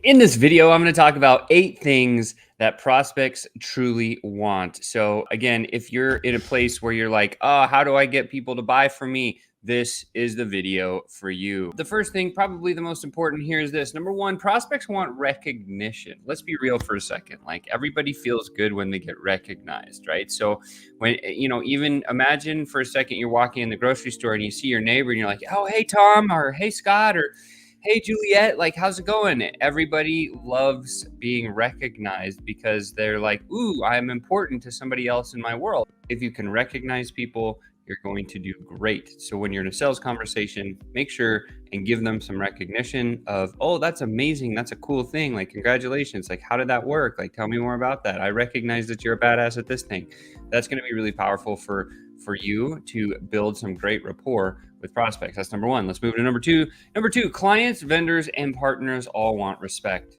In this video, I'm going to talk about 8 things that prospects truly want. So, again, if you're in a place where you're like, oh, how do I get people to buy from me? This is the video for you. The first thing, probably the most important here, is this. Number one, prospects want recognition. Let's be real for a second. Like, everybody feels good when they get recognized, right? So, when, even imagine for a second you're walking in the grocery store and you see your neighbor and you're like, oh, hey, Tom, or hey, Scott, or hey Juliet, like how's it going? Everybody loves being recognized because they're like, ooh, I'm important to somebody else in my world. If you can recognize people, you're going to do great. So when you're in a sales conversation, make sure and give them some recognition of, oh, that's amazing. That's a cool thing. Like, congratulations. Like, how did that work? Like, tell me more about that. I recognize that you're a badass at this thing. That's going to be really powerful for you to build some great rapport with prospects. That's number one. Let's move to number two. Number two, clients, vendors, and partners all want respect.